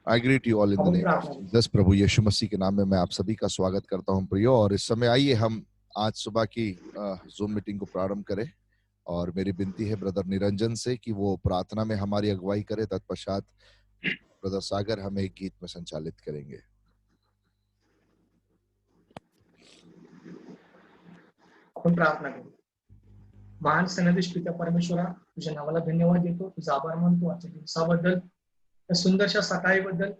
I greet you all in the हम name of प्रार्थना करें। Jesus। प्रभु यीशु मसीह के नाम में मैं आप सभी का स्वागत करता हूं प्रियो। और इस समय आइए हम आज सुबह की जूम मीटिंग को प्रारंभ करें। और मेरी विनती है ब्रदर निरंजन से कि वो प्रार्थना में हमारी अगुवाई करे। तत्पश्चात ब्रदर सागर हमें एक गीत में संचालित करेंगे। आपण प्रार्थना करू। महान सन्निधिश पिता परमेश्वरा, तुझ्या नावाला धन्यवाद देतो, तुझा आभार मानतो आजच्या दिवसाबद्दल, त्या सुंदरशा सकाळीबद्दल।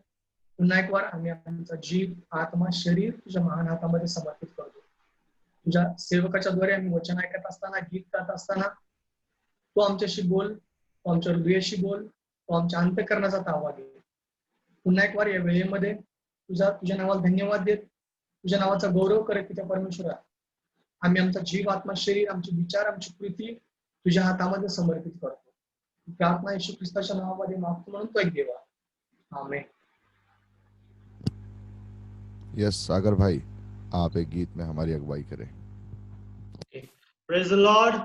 पुन्हा एक वार आम्ही आमचा जीव, आत्मा, शरीर तुझ्या महान हातामध्ये समर्पित करतो। तुझ्या सेवकाच्या द्वारे आम्ही वचन ऐकत असताना, गीत गात असताना तू आमच्याशी बोल, तू आमच्या हृदयाशी बोल, तू आमच्या अंतःकरणाचा ताबा घे। पुन्हा एक वार या वेळेमध्ये तुझ्या नावाला धन्यवाद देत, तुझ्या नावाचा गौरव करत पिता परमेश्वरा, आम्ही आमचा जीव, आत्मा, शरीर, आमचे विचार, आमची कृती तुझ्या हातामध्ये समर्पित करतो। प्रार्थना येशू ख्रिस्ताच्या नावामध्ये मागतो म्हणून तो एक देवा, आमेन। यस सागर भाई, आप एक गीत में हमारी अगुवाई करें। Praise the Lord.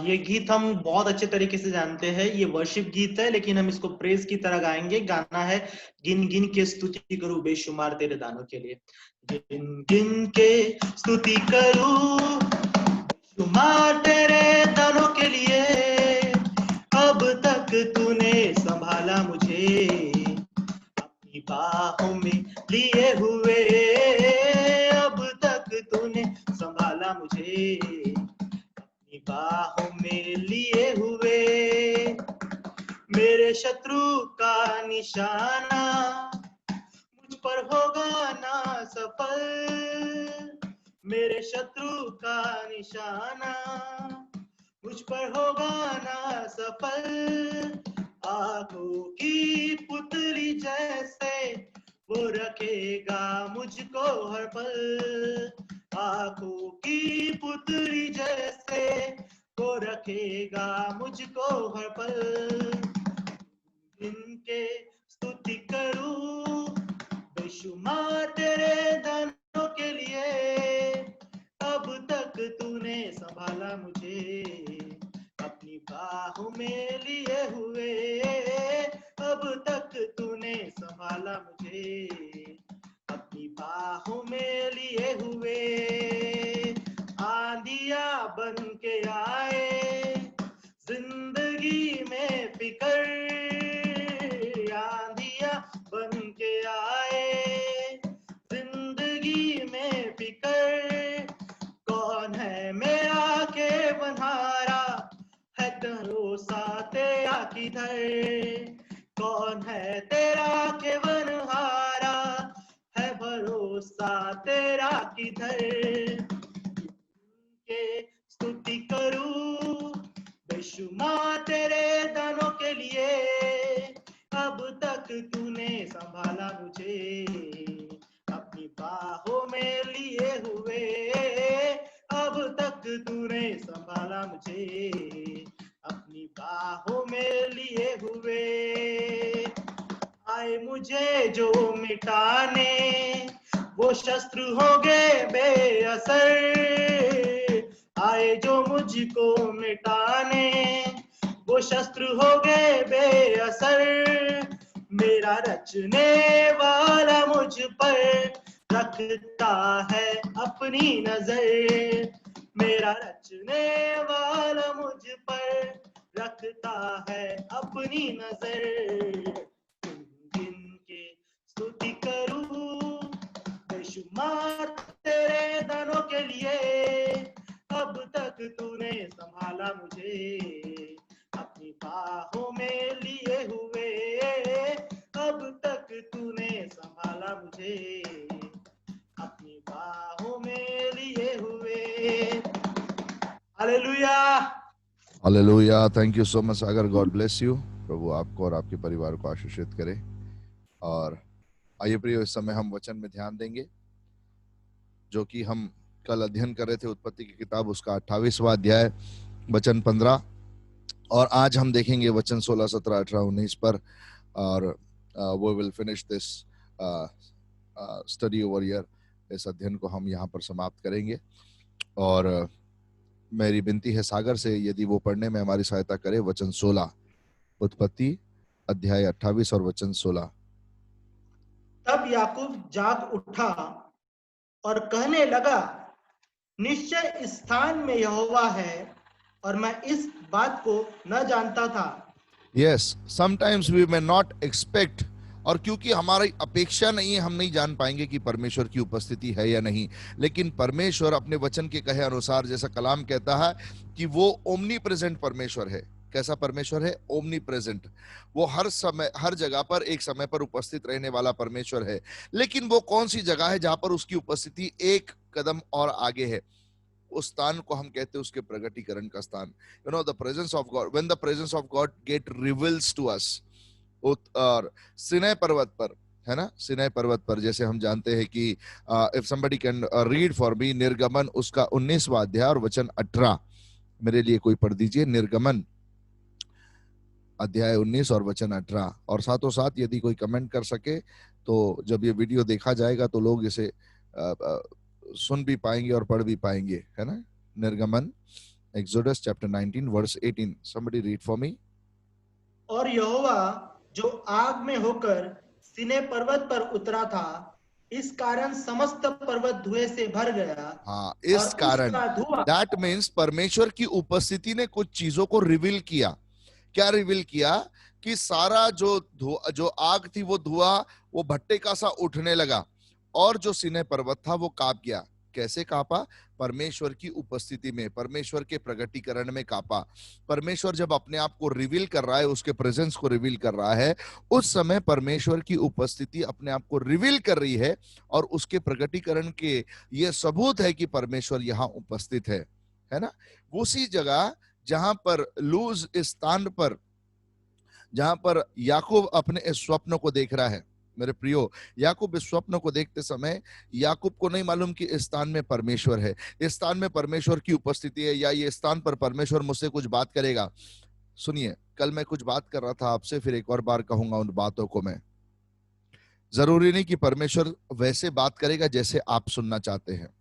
ये गीत हम बहुत अच्छे तरीके से जानते हैं, ये वर्शिप गीत है, लेकिन हम इसको प्रेज की तरह गाएंगे। गाना है गिन गिन के स्तुति करूं बेशुमार तेरे दानों के लिए। गिन गिन के स्तुति करूं बेशुमार तेरे दानों के लिए, अब तक तूने संभाला मुझे अपनी बाहों में लिए हुए, अब तक तूने संभाला मुझे अपनी बाहों में लिए हुए। मेरे शत्रु का निशाना मुझ पर होगा ना सफल, मेरे शत्रु का निशाना मुझ पर होगा ना सफल। आंखों की पुतली जैसे वो रखेगा मुझको हर पल, आंखों की पुतली जैसे वो रखेगा मुझको हर पल। इनके स्तुति करूं बेशुमार तेरे दानों के लिए, अब तक तूने संभाला मुझे अपनी बाहों में लिए हुए, अब तक तूने संभाला मुझे अपनी बाहों में लिए हुए। आंधिया बन के आए जिंदगी में फिकर, आंधिया बन के आए जिंदगी में फिकर, कौन है मेरा के बनहारा है भरोसा तेरा किधर, कौन है तेरा के बनहारा है भरोसा तेरा किधर। के स्तुति करूं बेशुमार तेरे दानों के लिए, अब तक तूने संभाला मुझे अपनी बाहों में लिए हुए, अब तक तूने संभाला मुझे अपनी बाहों में लिए हुए। आए मुझे जो मिटाने वो शस्त्र हो गए बेअसर, आए जो मुझको मिटाने वो शस्त्र हो गए बेअसर। मेरा रचने वाला मुझ पर रखता है अपनी नजर, मेरा रचने वाला मुझ पर रखता है अपनी नजर। गिन के स्तुति करूं बेशुमार तेरे दानों के लिए, अब तक तूने संभाला मुझे अपनी बाहों में लिए हुए, अब तक तूने संभाला मुझे अपनी बाहों में लिए हुए। Hallelujah, hallelujah. Thank you so much Sagar, God bless you. प्रभु आपको और आपके परिवार को आशीषित करे। और आइए प्रियो, इस समय हम वचन में ध्यान देंगे जो कि हम कल अध्ययन कर रहे थे, उत्पत्ति की किताब उसका 28वां अध्याय वचन 15, और आज हम देखेंगे वचन 16, 17, 18, 19 पर। और वो will finish this study over year. इस अध्ययन को हम यहाँ पर समाप्त करेंगे। और मेरी विनती है सागर से, यदि वो पढ़ने में हमारी सहायता करे वचन 16, उत्पत्ति अध्याय 28 और वचन 16। तब याकूब जाग उठा और कहने लगा, निश्चय इस स्थान में यहोवा है, और मैं इस बात को न जानता था। Yes, sometimes we may not expect, और क्योंकि हमारी अपेक्षा नहीं है, हम नहीं जान पाएंगे कि परमेश्वर की उपस्थिति है या नहीं। लेकिन परमेश्वर अपने वचन के कहे अनुसार, जैसा कलाम कहता है कि वो ओमनी प्रेजेंट परमेश्वर है। कैसा परमेश्वर है? Omni present. वो हर समय, हर जगह पर एक समय पर उपस्थित रहने वाला परमेश्वर है। लेकिन वो कौन सी जगह है जहां पर उसकी उपस्थिति एक कदम और आगे है? उस स्थान को हम कहते हैं उसके प्रगटीकरण का स्थान। You know, the presence of God, when the presence of God get reveals to us. और सिनै पर्वत पर, है ना, सिनै पर्वत पर जैसे हम जानते हैं कि if somebody can read for me निर्गमन उसका 19वां अध्याय और वचन 18, मेरे लिए कोई पढ़ दीजिए। निर्गमन अध्याय 19 और वचन 18। और साथों साथ यदि कोई कमेंट कर सके तो जब ये वीडियो देखा जाएगा तो लोग इसे सुन भी पाएंगे और पढ़ भी पाएंगे, है ना। निर्गमन, Exodus chapter 19 verse 18, somebody read for me. और यहोवा जो आग में होकर सिने पर्वत पर उतरा था, इस कारण समस्त पर्वत धुएं से भर गया। हाँ, और इस कारण, उसका धुआं, दैट मीन्स परमेश्वर की उपस्थिति ने कुछ चीजों को रिवील किया। क्या रिवील किया? कि सारा जो आग थी वो धुआं, वो भट्टे का सा उठने लगा, और जो सिनै पर्वत था वो कांप गया। कैसे कांपा? परमेश्वर की उपस्थिति में, परमेश्वर के प्रगटीकरण में कांपा। परमेश्वर जब अपने आप को रिवील कर रहा है, उसके प्रेजेंस को रिवील कर रहा है, उस समय परमेश्वर की उपस्थिति अपने आप को रिवील कर रही है, और उसके प्रगटीकरण के ये सबूत है कि परमेश्वर यहाँ उपस्थित है ना। उसी जगह जहां पर लूज, इस स्थान पर जहां पर याकूब अपने इस स्वप्न को देख रहा है। मेरे प्रियो, याकूब इस स्वप्न को देखते समय याकूब को नहीं मालूम कि इस स्थान में परमेश्वर है, इस स्थान में परमेश्वर की उपस्थिति है, या ये स्थान पर परमेश्वर मुझसे कुछ बात करेगा। सुनिए, कल मैं कुछ बात कर रहा था आपसे, फिर एक और बार कहूंगा उन बातों को मैं। जरूरी नहीं कि परमेश्वर वैसे बात करेगा जैसे आप सुनना चाहते हैं।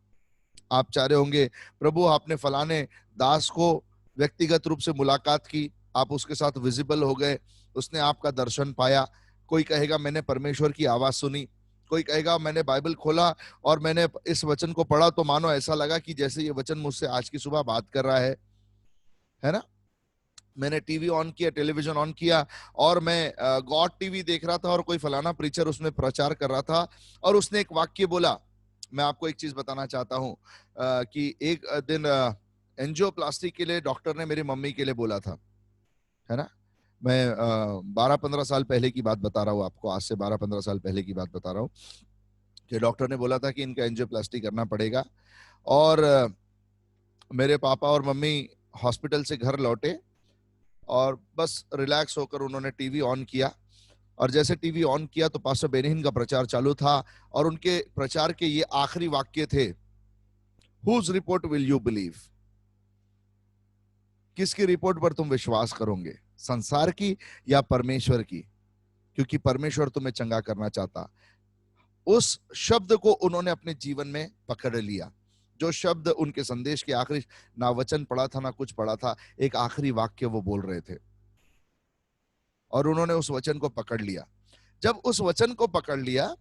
आप चाह रहे होंगे, प्रभु आपने फलाने दास को व्यक्तिगत रूप से मुलाकात की, आप उसके साथ विजिबल हो गए, उसने आपका दर्शन पाया। कोई कहेगा मैंने परमेश्वर की आवाज सुनी, कोई कहेगा मैंने बाइबल खोला और मैंने इस वचन को पढ़ा तो मानो ऐसा लगा कि जैसे ये वचन मुझसे आज की सुबह बात कर रहा है ना। मैंने टीवी ऑन किया, टेलीविजन ऑन किया, और मैं गॉड टीवी देख रहा था, और कोई फलाना प्रीचर उसमें प्रचार कर रहा था, और उसने एक वाक्य बोला। मैं आपको एक चीज बताना चाहता हूं कि एक दिन एंजियोप्लास्टी के लिए डॉक्टर ने मेरी मम्मी के लिए बोला था, है ना। मैं 12-15 साल पहले की बात बता रहा हूँ आपको, आज से 12-15 साल पहले की बात बता रहा हूँ कि डॉक्टर ने बोला था कि इनका एंजियोप्लास्टी करना पड़ेगा। और मेरे पापा और मम्मी हॉस्पिटल से घर लौटे, और बस रिलैक्स होकर उन्होंने टीवी ऑन किया, और जैसे टीवी ऑन किया तो पास्टर बेनिहिन का प्रचार चालू था, और उनके प्रचार के ये आखिरी वाक्य थे, whose report will you believe? किसकी रिपोर्ट पर तुम विश्वास करोगे, संसार की या परमेश्वर की? क्योंकि परमेश्वर तुम्हें चंगा करना चाहता। उस शब्द को उन्होंने अपने जीवन में पकड़ लिया। जो शब्द उनके संदेश के आखिरी, ना वचन पढ़ा था ना कुछ पढ़ा था, एक आखिरी वाक्य वो बोल रहे थे, और उन्होंने उस वचन को पकड़ लिया। जब उस वचन को पकड़ लिया,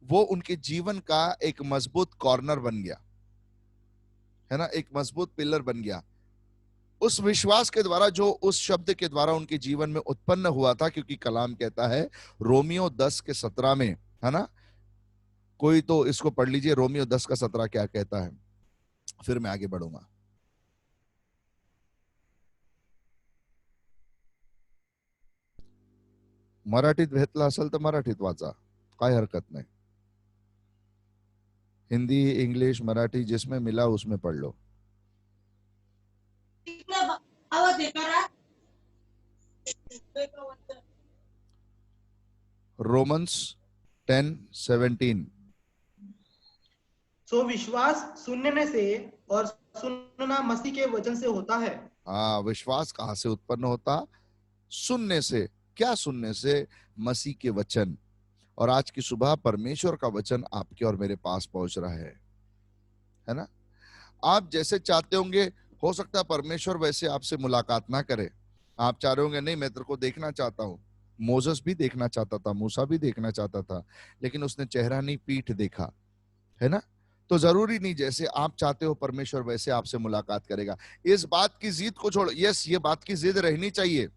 वो उनके जीवन का एक मजबूत कॉर्नर बन गया, है ना, एक मजबूत पिलर बन गया। उस विश्वास के द्वारा जो उस शब्द के द्वारा उनके जीवन में उत्पन्न हुआ था, क्योंकि कलाम कहता है रोमियो 10:17 में, है ना। कोई तो इसको पढ़ लीजिए, रोमियो 10:17 क्या कहता है, फिर मैं आगे बढ़ूंगा। मराठीत भेटला असेल तर मराठीत वाचा, काय हरकत नाही। हिंदी, इंग्लिश, मराठी जिसमें मिला उसमें पढ़ लो। रोमन्स 10:17। सो विश्वास सुनने से और सुनना मसीह के वचन से होता है। हाँ, विश्वास कहां से उत्पन्न होता? सुनने से। क्या सुनने से? मसीह के वचन। और आज की सुबह परमेश्वर का वचन आपके और मेरे पास पहुंच रहा है ना। आप जैसे चाहते होंगे, हो सकता है परमेश्वर वैसे आपसे मुलाकात ना करे। आप चाह रहे होंगे नहीं मैं तेरे को देखना चाहता हूं, मोसेस भी देखना चाहता था, मूसा भी देखना चाहता था, लेकिन उसने चेहरा नहीं पीठ देखा, है ना। तो जरूरी नहीं जैसे आप चाहते हो परमेश्वर वैसे आपसे मुलाकात करेगा। इस बात की जिद को छोड़ो। यस, ये बात की जिद रहनी चाहिए,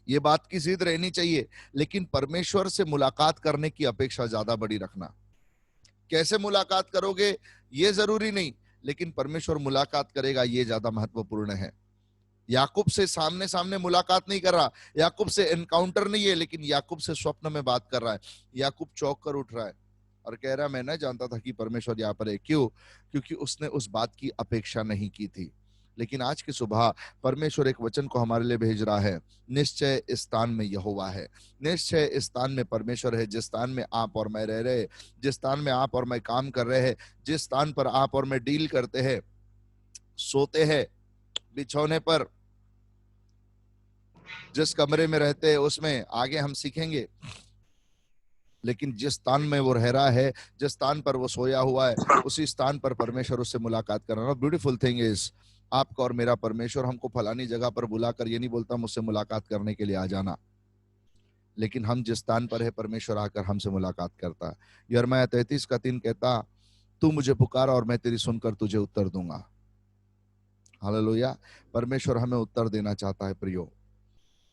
ये बात की जिद रहनी चाहिए, लेकिन परमेश्वर से मुलाकात करने की अपेक्षा ज्यादा बड़ी रखना। कैसे मुलाकात करोगे ये जरूरी नहीं, लेकिन परमेश्वर मुलाकात करेगा ये ज्यादा महत्वपूर्ण है। याकूब से सामने सामने मुलाकात नहीं कर रहा, याकूब से एनकाउंटर नहीं है, लेकिन याकूब से स्वप्न में बात कर रहा है। याकूब चौंक कर उठ रहा है और कह रहा, मैं ना जानता था कि परमेश्वर यहाँ पर है। क्यों? क्योंकि उसने उस बात की अपेक्षा नहीं की थी। लेकिन आज की सुबह परमेश्वर एक वचन को हमारे लिए भेज रहा है, निश्चय इस स्थान में यहोवा है, निश्चय इस स्थान में परमेश्वर है। जिस स्थान में आप और मैं रह रहे, जिस स्थान में आप और मैं काम कर रहे हैं, जिस स्थान पर आप और मैं डील करते हैं, सोते हैं, बिछौने पर, जिस कमरे में रहते हैं, उसमें आगे हम सीखेंगे। लेकिन जिस स्थान में वो रह रहा है, जिस स्थान पर वो सोया हुआ है, उसी स्थान पर परमेश्वर उससे मुलाकात कर रहा है। ब्यूटीफुल थिंग इज, आपका और मेरा परमेश्वर हमको फलानी जगह पर बुलाकर ये नहीं बोलता मुझसे मुलाकात करने के लिए आ जाना, लेकिन हम जिस स्थान पर है परमेश्वर आकर हमसे मुलाकात करता है। यिर्मयाह 33:3 कहता, तू मुझे पुकारा और मैं तेरी सुनकर तुझे उत्तर दूंगा। हालेलुया। परमेश्वर हमें उत्तर देना चाहता है प्रियो।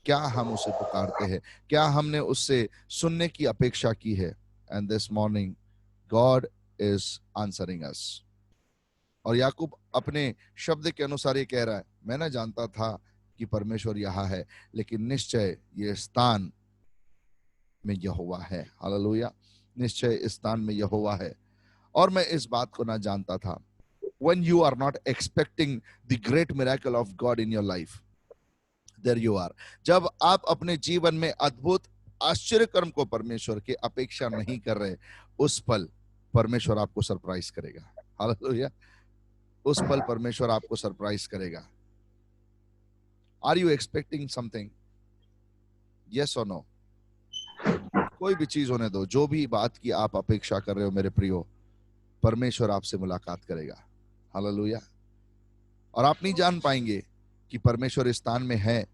क्या हम उसे पुकारते हैं? क्या हमने उससे सुनने की अपेक्षा की है? And this morning God is answering us. और याकूब अपने शब्द के अनुसार ये कह रहा है, मैं ना जानता था कि परमेश्वर यहाँ है, लेकिन निश्चय ये स्थान में यहोवा है। हालेलुया। निश्चय इस स्थान में यहोवा है। और मैं इस बात को ना जानता था। When you are not expecting the great miracle of God in your life, there you are. जब आप अपने जीवन में अद्भुत आश्चर्य कर्म को परमेश्वर की अपेक्षा नहीं कर रहे, उस पल परमेश्वर आपको सरप्राइज करेगा। हालेलुया। उस पल परमेश्वर आपको सरप्राइज करेगा। Are you expecting something? Yes और नो? कोई भी चीज होने दो, जो भी बात की आप अपेक्षा कर रहे हो मेरे प्रियो, परमेश्वर आपसे मुलाकात करेगा। हालेलुया। और आप नहीं जान पाएंगे कि परमेश्वर इस स्थान में है,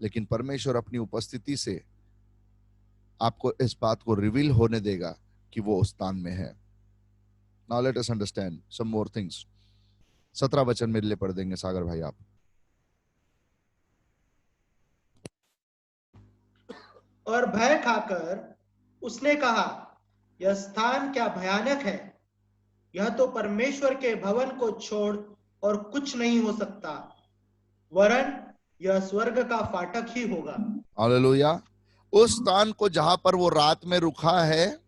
लेकिन परमेश्वर अपनी उपस्थिति से आपको इस बात को रिवील होने देगा कि वो उस स्थान में है। Now let us understand some more things. 17 वचन मेरे लिए पढ़ देंगे सागर भाई आप। और भय खाकर उसने कहा, यह स्थान क्या भयानक है, यह तो परमेश्वर के भवन को छोड़ और कुछ नहीं हो सकता, वरन यह स्वर्ग का फाटक ही होगा। हालेलुया। उस स्थान को जहां पर वो रात में रुका है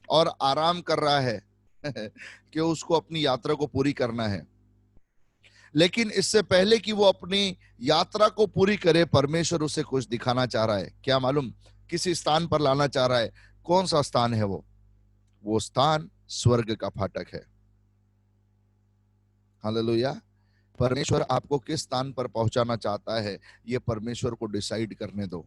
और आराम कर रहा है कि उसको अपनी यात्रा को पूरी करना है, लेकिन इससे पहले कि वो अपनी यात्रा को पूरी करे, परमेश्वर उसे कुछ दिखाना चाह रहा है। क्या मालूम? किसी स्थान पर लाना चाह रहा है। कौन सा स्थान है वो स्थान स्वर्ग का फाटक है। हालेलुया। परमेश्वर आपको किस स्थान पर पहुंचाना चाहता है, ये परमेश्वर को डिसाइड करने दो।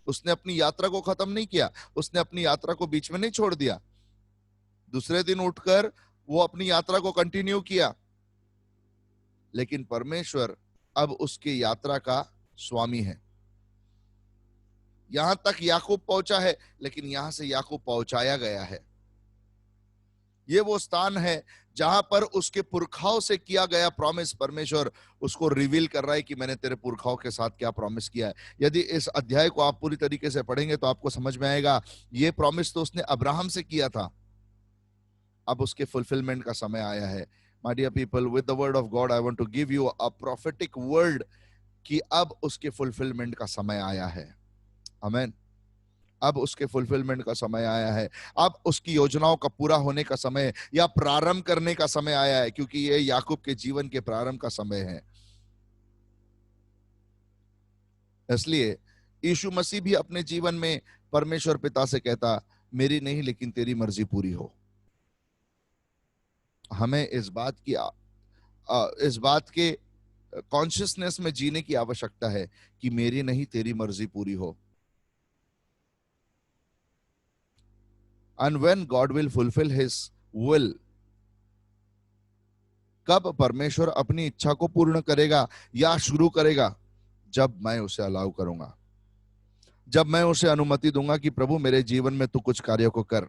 उसने अपनी यात्रा को खत्म नहीं किया, उसने अपनी यात्रा को बीच में नहीं छोड़ दिया। दूसरे दिन उठकर वो अपनी यात्रा को कंटिन्यू किया, लेकिन परमेश्वर अब उसकी यात्रा का स्वामी है। यहां तक याकूब पहुंचा है, लेकिन यहां से याकूब पहुंचाया गया है। ये वो स्थान है जहां पर उसके पुरखाओं से किया गया प्रॉमिस परमेश्वर उसको रिवील कर रहा है कि मैंने तेरे पुरखाओं के साथ क्या प्रॉमिस किया है। यदि इस अध्याय को आप पूरी तरीके से पढ़ेंगे तो आपको समझ में आएगा, ये प्रॉमिस तो उसने अब्राहम से किया था, अब उसके फुलफिलमेंट का समय आया है। My dear people, with the word of God I want to give you a prophetic word कि अब उसके फुलफिलमेंट का समय आया है। आमीन। अब उसके फुलफिलमेंट का समय आया है। अब उसकी योजनाओं का पूरा होने का समय या प्रारंभ करने का समय आया है, क्योंकि ये याकूब के जीवन के प्रारंभ का समय है। इसलिए यीशु मसीह भी अपने जीवन में परमेश्वर पिता से कहता, मेरी नहीं लेकिन तेरी मर्जी पूरी हो। हमें इस बात के कॉन्शियसनेस में जीने की आवश्यकता है कि मेरी नहीं तेरी मर्जी पूरी हो। And when God will fulfill his will, कब परमेश्वर अपनी इच्छा को पूर्ण करेगा या शुरू करेगा? जब मैं उसे अलाउ करूंगा। जब मैं उसे अनुमति दूंगा कि प्रभु मेरे जीवन में तू कुछ कार्यों को कर।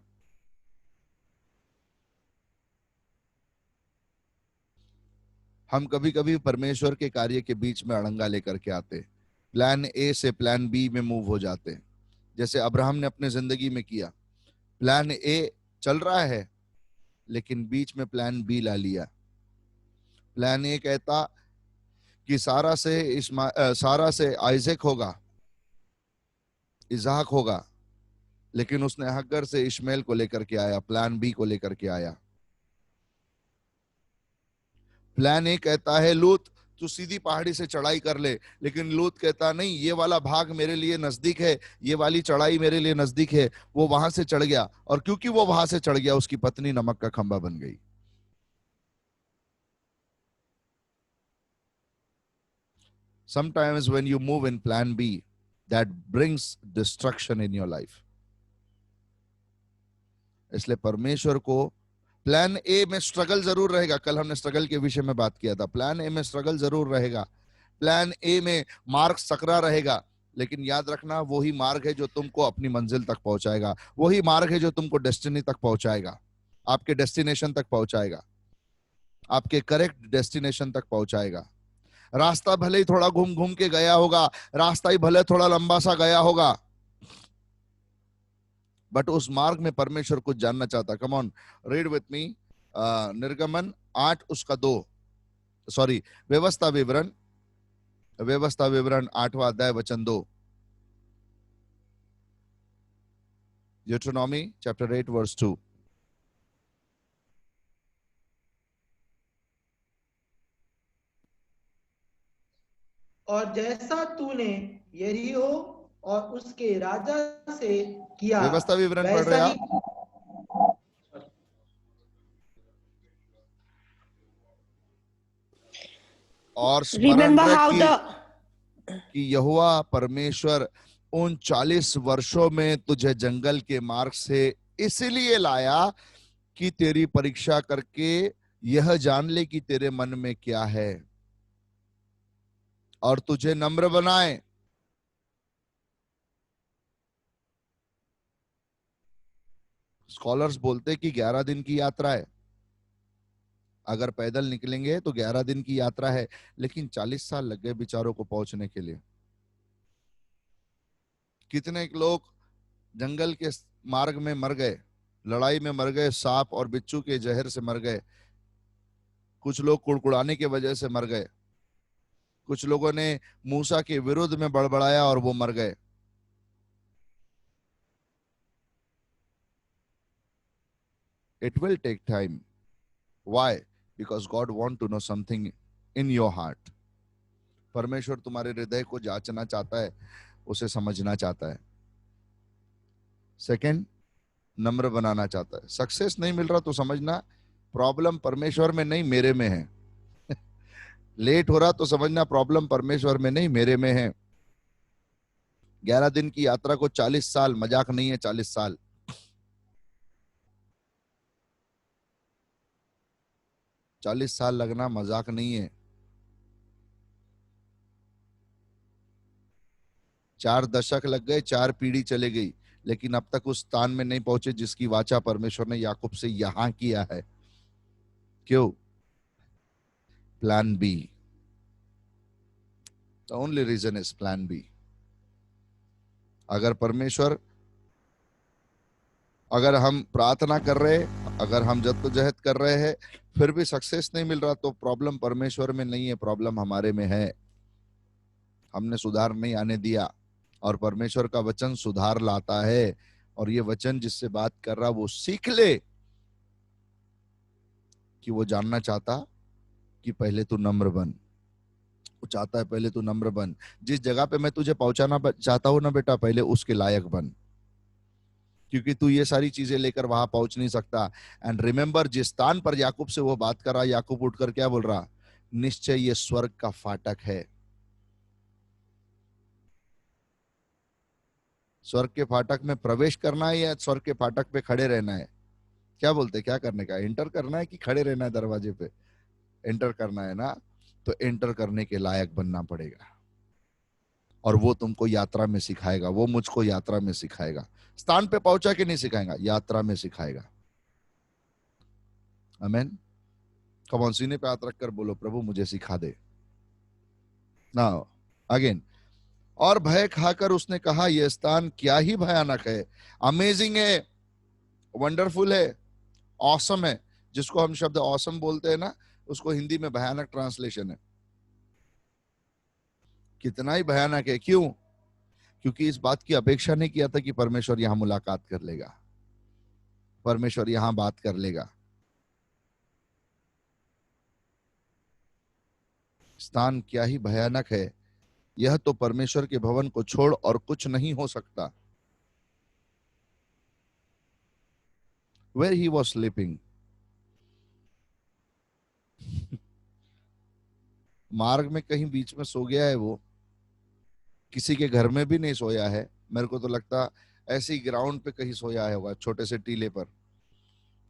हम कभी कभी परमेश्वर के कार्य के बीच में अड़ंगा लेकर के आते, प्लान ए से प्लान बी में मूव हो जाते, जैसे अब्राहम ने अपने जिंदगी में किया। प्लान ए चल रहा है लेकिन बीच में प्लान बी ला लिया। प्लान ए कहता कि सारा से आइजक होगा, इज़हाक होगा, लेकिन उसने हग्गर से इश्माएल को लेकर के आया, प्लान बी को लेकर के आया। प्लान ए कहता है लूत तू सीधी पहाड़ी से चढ़ाई कर ले, लेकिन लूत कहता नहीं, ये वाला भाग मेरे लिए नजदीक है, ये वाली चढ़ाई मेरे लिए नजदीक है। वो वहां से चढ़ गया, और क्योंकि वो वहां से चढ़ गया उसकी पत्नी नमक का खंबा बन गई। Sometimes when you move in plan B, that brings destruction in your life. इसलिए परमेश्वर को प्लान ए में स्ट्रगल जरूर रहेगा। कल हमने स्ट्रगल के विषय में बात किया था। प्लान ए में स्ट्रगल जरूर रहेगा, प्लान ए में मार्ग सकरा रहेगा, लेकिन याद रखना वही मार्ग है जो तुमको अपनी मंजिल तक पहुंचाएगा, वही मार्ग है जो तुमको डेस्टिनी तक पहुंचाएगा, आपके डेस्टिनेशन तक पहुंचाएगा, आपके करेक्ट डेस्टिनेशन तक पहुंचाएगा। रास्ता भले ही थोड़ा घूम घूम के गया होगा, रास्ता ही भले थोड़ा लंबा सा गया होगा, बट उस मार्ग में परमेश्वर कुछ जानना चाहता। Come on, read with me निर्गमन 8 उसका 2, सॉरी व्यवस्था विवरण 8वां अध्याय वचन 2। ड्यूटेरोनॉमी चैप्टर 8 वर्स 2। और जैसा तूने यरीहो और उसके राजा से किया व्यवस्था विवरण पढ़ वैसा रहे ही। आप? और स्मरण रख कि यहोवा परमेश्वर उन 40 वर्षों में तुझे जंगल के मार्ग से इसलिए लाया कि तेरी परीक्षा करके यह जान ले कि तेरे मन में क्या है, और तुझे नम्र बनाए। स्कॉलर्स बोलते कि 11 दिन की यात्रा है। अगर पैदल निकलेंगे तो 11 दिन की यात्रा है, लेकिन 40 साल लग गए बेचारों को पहुंचने के लिए। कितने लोग जंगल के मार्ग में मर गए, लड़ाई में मर गए, सांप और बिच्छू के जहर से मर गए। कुछ लोग कुड़कुड़ाने की वजह से मर गए। कुछ लोगों ने मूसा के विरुद्ध में बड़बड़ाया और वो मर गए। It will take time. Why? Because God want to know something in your heart. परमेश्वर तुम्हारे हृदय को जांचना चाहता है, उसे समझना चाहता है। सेकंड, नम्र बनाना चाहता है। सक्सेस नहीं मिल रहा तो समझना प्रॉब्लम परमेश्वर में नहीं, मेरे में है। लेट हो रहा तो समझना प्रॉब्लम परमेश्वर में नहीं, मेरे में है। 11 दिन की यात्रा को 40 साल मजाक नहीं है। 40 साल 40 साल लगना मजाक नहीं है। 4 दशक लग गए, 4 पीढ़ी चले गई, लेकिन अब तक उस स्थान में नहीं पहुंचे जिसकी वाचा परमेश्वर ने याकूब से यहां किया है। क्यों? Plan B. The only reason is plan B. अगर हम प्रार्थना कर रहे, अगर हम जद्दोजहद कर रहे हैं, फिर भी सक्सेस नहीं मिल रहा, तो प्रॉब्लम परमेश्वर में नहीं है, प्रॉब्लम हमारे में है। हमने सुधार नहीं आने दिया, और परमेश्वर का वचन सुधार लाता है। और ये वचन जिससे बात कर रहा वो सीख ले कि वो जानना चाहता कि पहले तू नम्र बन। वो चाहता है पहले तू नम्र बन। जिस जगह पे मैं तुझे पहुंचाना चाहता हूं ना बेटा, पहले उसके लायक बन, क्योंकि तू ये सारी चीजें लेकर वहां पहुंच नहीं सकता। एंड रिमेंबर, जिस स्थान पर याकूब से वो बात कर रहा, याकूब उठकर क्या बोल रहा? निश्चय ये स्वर्ग का फाटक है। स्वर्ग के फाटक में प्रवेश करना है या स्वर्ग के फाटक पे खड़े रहना है? क्या बोलते, क्या करने का? एंटर करना है कि खड़े रहना है दरवाजे पे? एंटर करना है ना, तो एंटर करने के लायक बनना पड़ेगा। और वो तुमको यात्रा में सिखाएगा, वो मुझको यात्रा में सिखाएगा। स्थान पे पहुंचा के नहीं सिखाएगा, यात्रा में सिखाएगा। आमीन। कम ऑन, सीने पे हाथ रखकर बोलो, प्रभु मुझे सिखा दे। नाउ अगेन, और भय खाकर उसने कहा, यह स्थान क्या ही भयानक है, अमेजिंग है, वंडरफुल है, ऑसम है। जिसको हम शब्द ऑसम बोलते हैं ना, उसको हिंदी में भयानक ट्रांसलेशन है। कितना ही भयानक है, क्यों? क्योंकि इस बात की अपेक्षा नहीं किया था कि परमेश्वर यहां मुलाकात कर लेगा, परमेश्वर यहां बात कर लेगा। स्थान क्या ही भयानक है, यह तो परमेश्वर के भवन को छोड़ और कुछ नहीं हो सकता। Where he was sleeping, मार्ग में कहीं बीच में सो गया है वो, किसी के घर में भी नहीं सोया है। मेरे को तो लगता ऐसे ही ग्राउंड पे कहीं सोया है होगा, छोटे से टीले पर।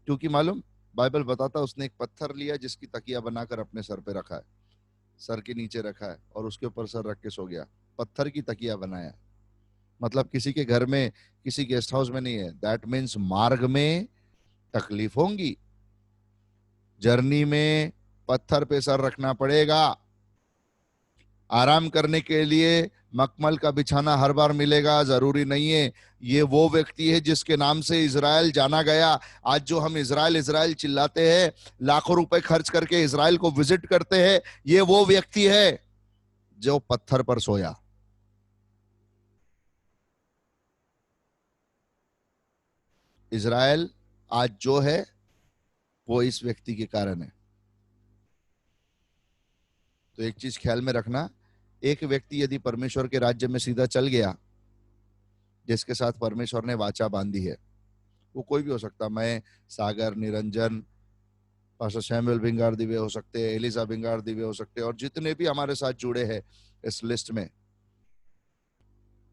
क्योंकि मालूम, बाइबल बताता उसने एक पत्थर लिया जिसकी तकिया बनाकर अपने सर पे रखा है, सर के नीचे रखा है और उसके ऊपर सर रख के सो गया। पत्थर की तकिया बनाया, मतलब किसी के घर में, किसी गेस्ट हाउस में नहीं है। दैट मीन्स मार्ग में तकलीफ होंगी, जर्नी में पत्थर पे सर रखना पड़ेगा। आराम करने के लिए मखमल का बिछाना हर बार मिलेगा जरूरी नहीं है। ये वो व्यक्ति है जिसके नाम से इजराइल जाना गया। आज जो हम इजराइल इजराइल चिल्लाते हैं, लाखों रुपए खर्च करके इजराइल को विजिट करते हैं, ये वो व्यक्ति है जो पत्थर पर सोया। इजराइल आज जो है वो इस व्यक्ति के कारण है। तो एक चीज ख्याल में रखना, एक व्यक्ति यदि परमेश्वर के राज्य में सीधा चल गया, जिसके साथ परमेश्वर ने वाचा बांधी है, वो कोई भी हो सकता। मैं, सागर, निरंजन, पास्टर सैमुअल भिंगार दिव्य हो सकते हैं, एलिजा भिंगार दिव्य हो सकते हैं, और जितने भी हमारे साथ जुड़े हैं इस लिस्ट में,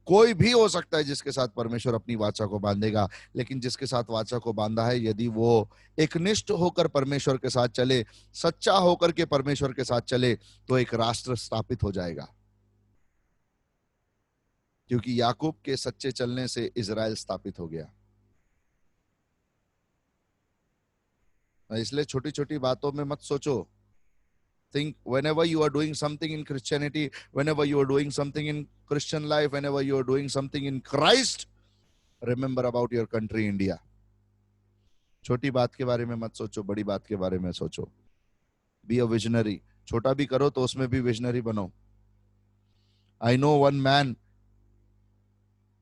कोई भी हो सकता है जिसके साथ परमेश्वर अपनी वाचा को बांधेगा। लेकिन जिसके साथ वाचा को बांधा है, यदि वो एकनिष्ठ होकर परमेश्वर के साथ चले, सच्चा होकर के परमेश्वर के साथ चले, तो एक राष्ट्र स्थापित हो जाएगा। क्योंकि याकूब के सच्चे चलने से इजराइल स्थापित हो गया। इसलिए छोटी छोटी बातों में मत सोचो। Think whenever you are doing something in Christianity, whenever you are doing something in Christian life, whenever you are doing something in Christ, remember about your country, India. छोटी बात के बारे में मत सोचो, बड़ी बात के बारे में सोचो। Be a visionary. छोटा भी करो तो उसमें भी विजनरी बनो। I know one man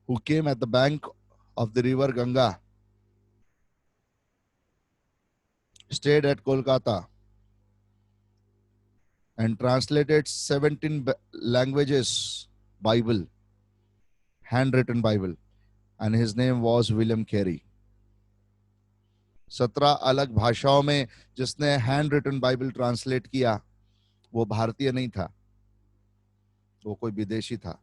who came at the bank of the river Ganga, stayed at Kolkata, and translated 17 languages Bible, handwritten Bible, and his name was William Carey. 17 अलग भाषाओं में जिसने हैंड रिटन बाइबल ट्रांसलेट किया, वो भारतीय नहीं था, वो कोई विदेशी था।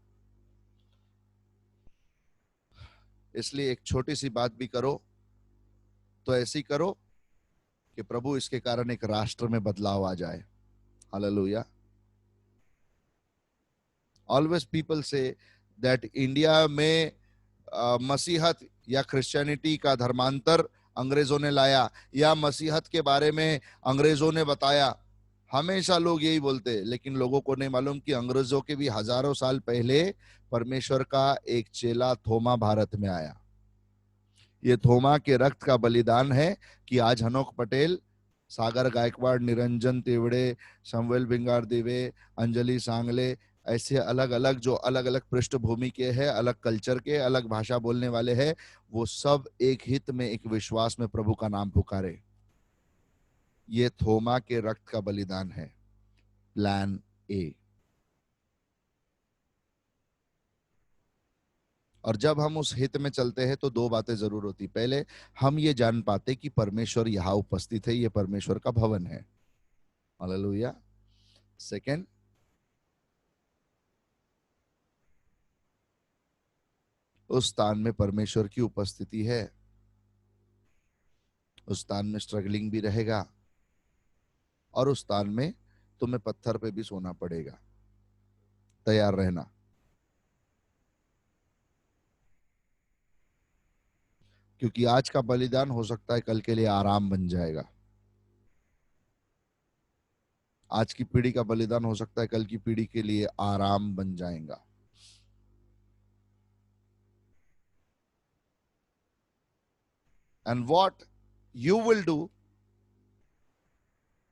इसलिए एक छोटी सी बात भी करो तो ऐसी करो कि प्रभु इसके कारण एक राष्ट्र में बदलाव आ जाए। Hallelujah. Always people say that India में मसीहत या क्रिश्चियनिटी का धर्मांतर अंग्रेजों ने लाया, या मसीहत के बारे में अंग्रेजों ने बताया। हमेशा लोग यही बोलते हैं, लेकिन लोगों को नहीं मालूम कि अंग्रेजों के भी हजारों साल पहले परमेश्वर का एक चेला थोमा भारत में आया। ये थोमा के रक्त का बलिदान है कि आज हनोक पटेल, सागर गायकवाड़, निरंजन तिवड़े, शम्वेल भिंगार दिवे, अंजलि सांगले, ऐसे अलग अलग जो अलग अलग पृष्ठभूमि के हैं, अलग कल्चर के, अलग भाषा बोलने वाले हैं, वो सब एक हित में, एक विश्वास में प्रभु का नाम पुकारे। ये थोमा के रक्त का बलिदान है, प्लान ए। और जब हम उस हित में चलते हैं तो दो बातें जरूर होती। पहले, हम ये जान पाते कि परमेश्वर यहाँ उपस्थित है, ये परमेश्वर का भवन है। हालेलुया। सेकंड, उस स्थान में परमेश्वर की उपस्थिति है, उस स्थान में स्ट्रगलिंग भी रहेगा, और उस स्थान में तुम्हें पत्थर पे भी सोना पड़ेगा। तैयार रहना। क्योंकि आज का बलिदान हो सकता है कल के लिए आराम बन जाएगा। आज की पीढ़ी का बलिदान हो सकता है कल की पीढ़ी के लिए आराम बन जाएगा। And what you will do,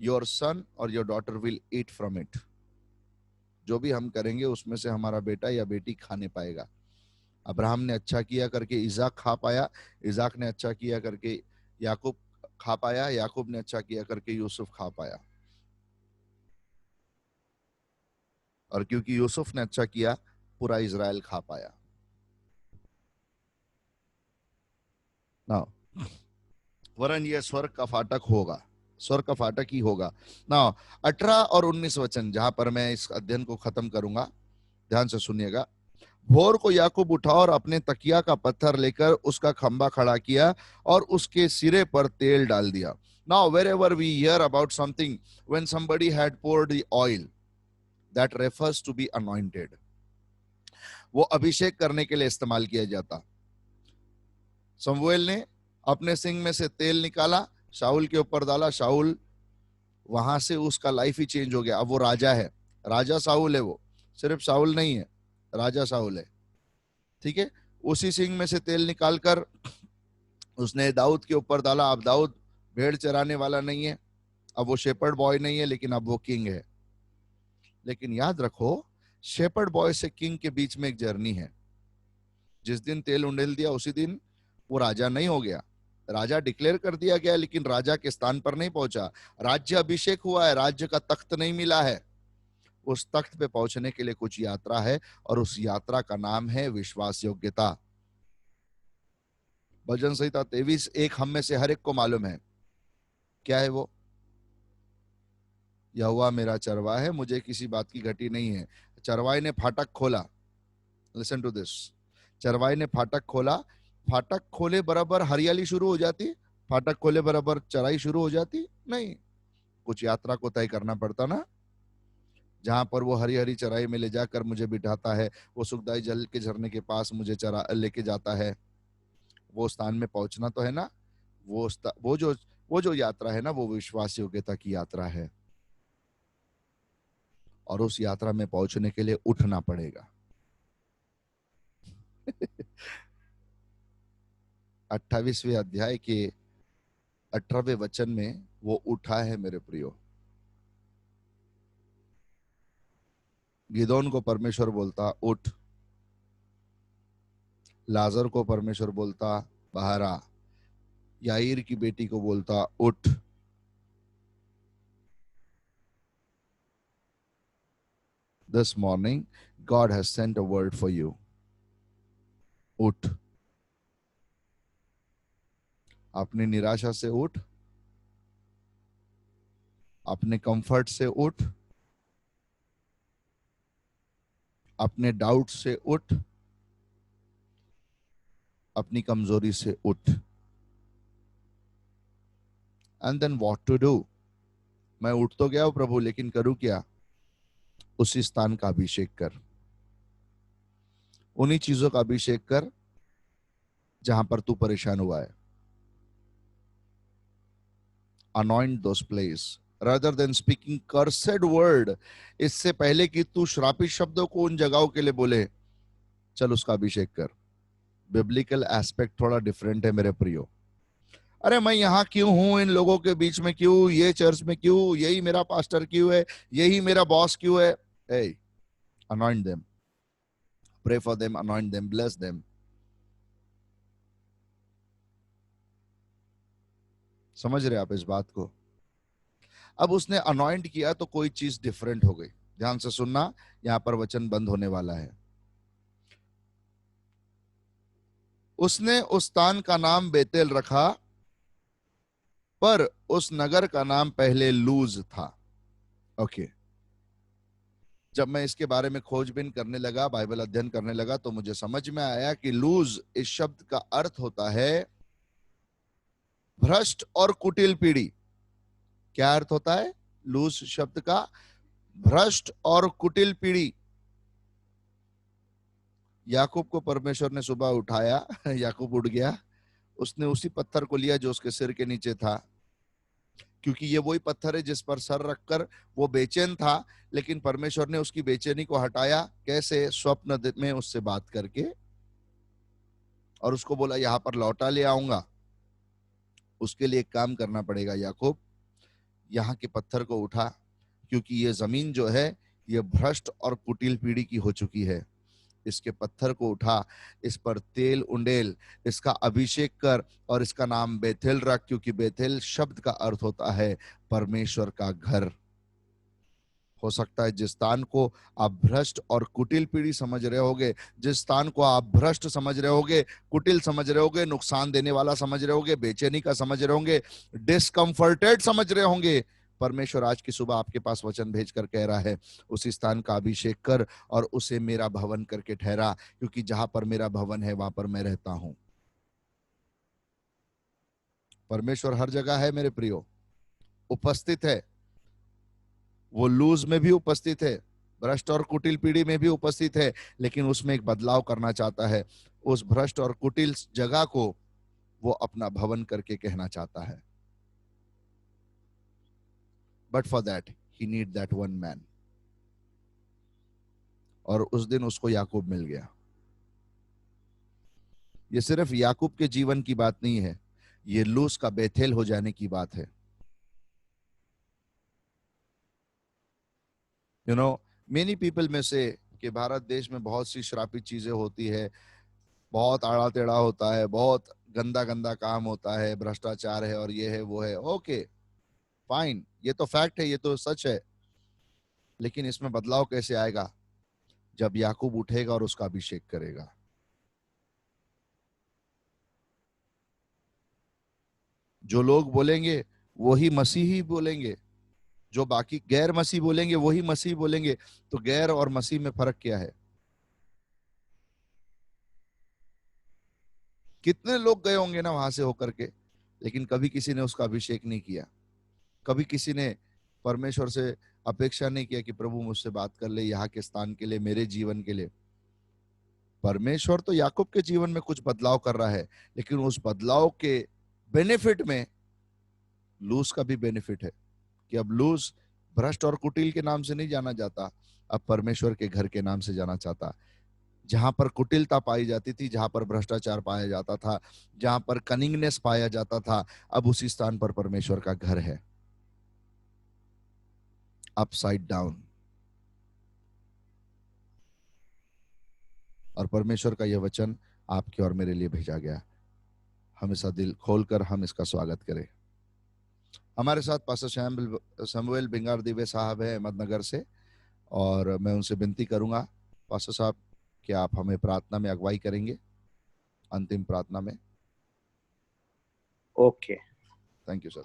your son or your daughter will eat from it. जो भी हम करेंगे उसमें से हमारा बेटा या बेटी खाने पाएगा। अब्राहम ने अच्छा किया करके इजाक खा पाया, इजाक ने अच्छा किया करके याकूब खा पाया, याकूब ने अच्छा किया करके यूसुफ खा पाया। और क्योंकि यूसुफ ने अच्छा किया, पूरा इजराइल खा पाया। ना वरन यह स्वर्ग का फाटक होगा, स्वर्ग का फाटक ही होगा। ना 18 और 19 वचन जहां पर मैं इस अध्ययन को खत्म करूंगा, ध्यान से सुनिएगा। भोर को याकूब उठा और अपने तकिया का पत्थर लेकर उसका खंबा खड़ा किया और उसके सिरे पर तेल डाल दिया। Now wherever we hear about something, when somebody had poured the oil, that refers to be anointed. वो अभिषेक करने के लिए इस्तेमाल किया जाता। शमूएल ने अपने सिंग में से तेल निकाला, शाऊल के ऊपर डाला, शाऊल वहां से उसका लाइफ ही चेंज हो गया। अब वो राजा है, राजा शाऊल है, वो सिर्फ शाऊल नहीं है, राजा शाऊल है। ठीक है, उसी सिंग में से तेल निकालकर उसने दाऊद के ऊपर डाला। अब दाऊद भेड़ चराने वाला नहीं है, अब वो शेपर्ड बॉय नहीं है, लेकिन अब वो किंग है। लेकिन याद रखो, शेपर्ड बॉय से किंग के बीच में एक जर्नी है। जिस दिन तेल उंडेल दिया उसी दिन वो राजा नहीं हो गया, राजा डिक्लेयर कर दिया गया, लेकिन राजा के स्थान पर नहीं पहुंचा। राज्य अभिषेक हुआ है, राज्य का तख्त नहीं मिला है। उस तख्त पे पहुंचने के लिए कुछ यात्रा है, और उस यात्रा का नाम है विश्वास योग्यता। भजन संहिता 23:1 हम में से हर एक को मालूम है। क्या है वो? यहोवा मेरा चरवाहा है, मुझे किसी बात की घटी नहीं है। चरवाहे ने फाटक खोला, लिसन टू दिस, चरवाहे ने फाटक खोला। फाटक खोले बराबर हरियाली शुरू हो जाती? फाटक खोले बराबर चराई शुरू हो जाती? नहीं, कुछ यात्रा को तय करना पड़ता ना। जहां पर वो हरी हरी चराई में ले जाकर मुझे बिठाता है, वो सुखदायी जल के झरने के पास मुझे चरा लेके जाता है, वो स्थान में पहुंचना तो है ना। वो जो यात्रा है ना, वो विश्वास योग्यता की यात्रा है। और उस यात्रा में पहुंचने के लिए उठना पड़ेगा। 28वें अध्याय के 18वें वचन में वो उठा है मेरे प्रियो। गिदोन को परमेश्वर बोलता उठ, लाजर को परमेश्वर बोलता बाहर आ, याईर की बेटी को बोलता उठ। This morning God has sent a word for you. उठ, अपनी निराशा से उठ, अपने कंफर्ट से उठ, अपने डाउट से उठ, अपनी कमजोरी से उठ। And then what to do? मैं उठ तो गया हूं प्रभु, लेकिन करूं क्या? उसी स्थान का अभिषेक कर, उन्हीं चीजों का अभिषेक कर जहां पर तू परेशान हुआ है। Anoint those place rather than speaking cursed word. इससे पहले कि तू श्रापित शब्दों को उन जगहों के लिए बोले, चल उसका अभिषेक कर। बिब्लिकल एस्पेक्ट थोड़ा डिफरेंट है मेरे प्रियो। अरे मैं यहाँ क्यों हूं, इन लोगों के बीच में क्यों, ये चर्च में क्यों, यही मेरा पास्टर क्यों है, यही मेरा बॉस क्यों है? Hey, anoint them, pray for them, anoint them, bless them. समझ रहे आप इस बात को? अब उसने अनॉइंट किया तो कोई चीज डिफरेंट हो गई। ध्यान से सुनना, यहां पर वचन बंद होने वाला है। उसने उस स्थान का नाम बेतेल रखा, पर उस नगर का नाम पहले लूज था। ओके, जब मैं इसके बारे में खोजबीन करने लगा, बाइबल अध्ययन करने लगा, तो मुझे समझ में आया कि लूज इस शब्द का अर्थ होता है भ्रष्ट और कुटिल पीढ़ी। क्या अर्थ होता है लूज शब्द का? भ्रष्ट और कुटिल पीढ़ी। याकूब को परमेश्वर ने सुबह उठाया, याकूब उठ गया, उसने उसी पत्थर को लिया जो उसके सिर के नीचे था, क्योंकि ये वही पत्थर है जिस पर सर रखकर वो बेचैन था, लेकिन परमेश्वर ने उसकी बेचैनी को हटाया। कैसे? स्वप्न में उससे बात करके, और उसको बोला यहाँ पर लौटा ले आऊंगा। उसके लिए एक काम करना पड़ेगा याकूब, यहाँ के पत्थर को उठा, क्योंकि ये जमीन जो है ये भ्रष्ट और कुटिल पीढ़ी की हो चुकी है। इसके पत्थर को उठा, इस पर तेल उंडेल, इसका अभिषेक कर और इसका नाम बेथेल रख, क्योंकि बेथेल शब्द का अर्थ होता है परमेश्वर का घर। हो सकता है जिस स्थान को आप भ्रष्ट और कुटिल पीढ़ी समझ रहे होगे, जिस स्थान को आप भ्रष्ट समझ रहे होगे, कुटिल समझ रहे होगे, नुकसान देने वाला समझ रहे होगे, बेचैनी का समझ रहे होंगे, डिस्कम्फर्टेड समझ रहे होंगे, परमेश्वर आज की सुबह आपके पास वचन भेजकर कह रहा है उसी स्थान का अभिषेक कर और उसे मेरा भवन करके ठहरा, क्योंकि जहां पर मेरा भवन है वहां पर मैं रहता हूं। परमेश्वर हर जगह है मेरे प्रियो, उपस्थित है। वो लूज में भी उपस्थित है, भ्रष्ट और कुटिल पीढ़ी में भी उपस्थित है, लेकिन उसमें एक बदलाव करना चाहता है। उस भ्रष्ट और कुटिल जगह को वो अपना भवन करके कहना चाहता है। But for that he need that one man. और उस दिन उसको याकूब मिल गया। ये सिर्फ याकूब के जीवन की बात नहीं है, ये लूज का बेथेल हो जाने की बात है। यू नो, मेनी पीपल में से कि भारत देश में बहुत सी श्रापित चीजें होती है, बहुत आड़ा टेढ़ा होता है, बहुत गंदा गंदा काम होता है, भ्रष्टाचार है और ये है वो है। ओके फाइन, ये तो फैक्ट है, ये तो सच है। लेकिन इसमें बदलाव कैसे आएगा? जब याकूब उठेगा और उसका अभिषेक करेगा। जो लोग बोलेंगे वही मसीही बोलेंगे, जो बाकी गैर मसीह बोलेंगे वही मसीह बोलेंगे। तो गैर और मसीह में फर्क क्या है? कितने लोग गए होंगे ना वहां से होकर के, लेकिन कभी किसी ने उसका अभिषेक नहीं किया। कभी किसी ने परमेश्वर से अपेक्षा नहीं किया कि प्रभु मुझसे बात कर ले यहाँ के स्थान के लिए, मेरे जीवन के लिए। परमेश्वर तो याकूब के जीवन में कुछ बदलाव कर रहा है, लेकिन उस बदलाव के बेनिफिट में लूज का भी बेनिफिट है कि अब लूज भ्रष्ट और कुटिल के नाम से नहीं जाना जाता, अब परमेश्वर के घर के नाम से जाना चाहता। जहां पर कुटिलता पाई जाती थी, जहां पर भ्रष्टाचार पाया जाता था, जहां पर कनिंगनेस पाया जाता था, अब उसी स्थान पर परमेश्वर का घर है। Upside down. और परमेश्वर का यह वचन आपके और मेरे लिए भेजा गया। हम इसका दिल खोलकर हम इसका स्वागत करें। हमारे साथ पास्टर सैमुअल बिंगार दिवे साहब है अहमदनगर से, और मैं उनसे विनती करूंगा पास्टर साहब कि आप हमें प्रार्थना में अगुवाई करेंगे, अंतिम प्रार्थना में। Okay, thank you sir.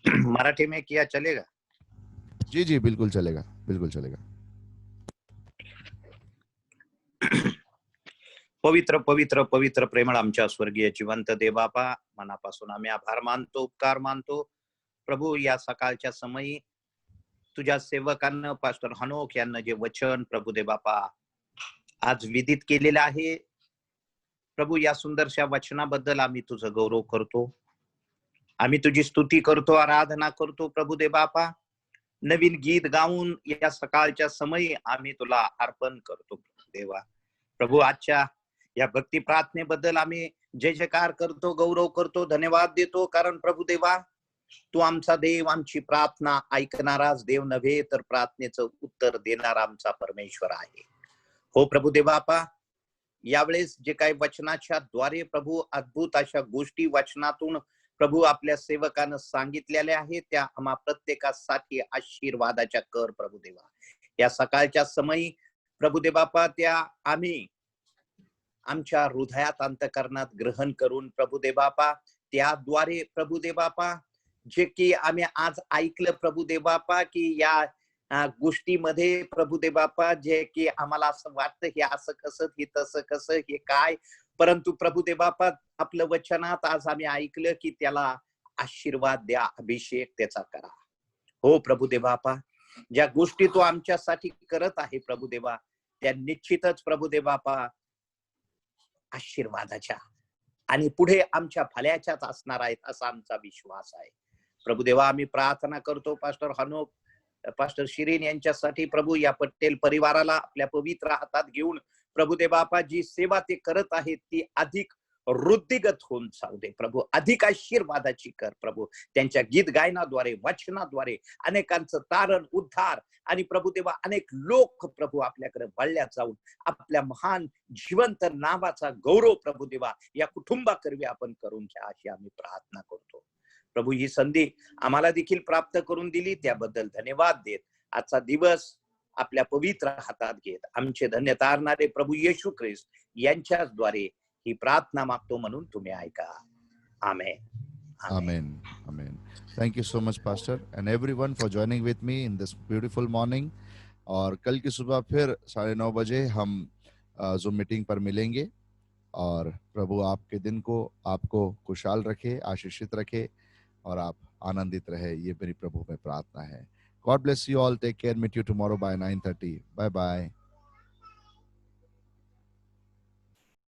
Marathi में किया चलेगा? जी जी बिल्कुल चलेगा, बिल्कुल चलेगा। पवित्र पवित्र पवित्र प्रेमळ आमच्या स्वर्गीय जिवंत देवबापा, मनापासून आम्ही आभार मानतो, उपकार मानतो प्रभू। या सकाळच्या समयी तुझ्या सेवकांना पास्टर हनोक यांना जे वचन प्रभू देवबापा आज विदित केलेलं आहे प्रभू, या सुंदरशा वचनाबद्दल आम्ही तुझं गौरव करतो, आम्ही तुझी स्तुती करतो, आराधना करतो प्रभू देवबापा। नवीन गीत गाऊन या सकाळच्या समयी आम्ही तुला अर्पण करतो देवा प्रभू। आजच्या या भक्ती प्रार्थनेबद्दल आम्ही जय जयकार करतो, गौरव करतो, धन्यवाद देतो, कारण प्रभू देवा तू आमचा देव, आमची प्रार्थना ऐकणाराच देव नव्हे तर प्रार्थनेचं उत्तर देणारा आमचा परमेश्वर आहे। हो प्रभू देवापा, यावेळेस जे काही वचनाच्या द्वारे प्रभू अद्भुत अशा गोष्टी वचनातून प्रभू आपल्या सेवकानं सांगितलेल्या आहेत, त्या आम्हा प्रत्येकासाठी आशीर्वादाच्या कर प्रभू देवा। या सकाळच्या समयी प्रभू देवापा त्या आम्ही आमच्या हृदयात अंतःकरणात ग्रहण करून प्रभू देवापा त्याद्वारे प्रभू देवापा जे की आम्ही आज ऐकलं प्रभू देवापा की या गोष्टीमध्ये प्रभू देवापा जे की आम्हाला असं वाटतं हे असं कसं, हे तसं कसं, हे काय, परंतु प्रभू देवापा आपलं वचनात आज आम्ही ऐकलं की त्याला आशीर्वाद द्या, अभिषेक त्याचा करा। हो प्रभू देवापा, ज्या गोष्टी तो आमच्यासाठी करत आहे प्रभू देवा, त्या निश्चितच प्रभू देवापा आशीर्वादाच्या आणि पुढे आमच्या फल्याच्याच असणार आहेत असा आमचा विश्वास आहे. प्रभू देवा, आम्ही प्रार्थना करतो पास्टर हनोक, पास्टर शिरीन यांच्यासाठी प्रभू, या पटेल परिवाराला आपल्या पवित्र हातात घेऊन प्रभू देवा आपा, जी सेवा ते करत आहेत ती अधिक वृद्धिगत होऊन जाऊ दे प्रभू, अधिक आशीर्वादाची कर प्रभू. त्यांच्या गीत गायनाद्वारे, वचनाद्वारे अनेकांचं तारण, उद्धार आणि प्रभू देवा अनेक लोक प्रभू आपल्याकडे वळल्या जाऊन आपल्या महान जिवंत नावाचा गौरव प्रभू देवा या कुटुंबाकरवी आपण करून घ्या अशी आम्ही प्रार्थना करतो. प्रभू, ही संधी आम्हाला देखील प्राप्त करून दिली त्याबद्दल धन्यवाद देत आजचा दिवस आपल्या पवित्र हातात घेत आमचे धन्य तारणारे प्रभू येशू ख्रिस्त यांच्याच द्वारे ही प्रार्थना मागतो म्हणून तुम्ही ऐका. आमेन. Amen. Amen. Thank you so much, Pastor, and everyone for joining with me in this beautiful morning. और कल की सुबह फिर 9:30 बजे हम जो मीटिंग पर मिलेंगे, और प्रभु आपके दिन को आपको खुशहाल रखे, आशीषित रखे और आप आनंदित रहे, ये मेरी प्रभु में प्रार्थना है. God bless you all. Take care. Meet you tomorrow by 9:30. Bye bye.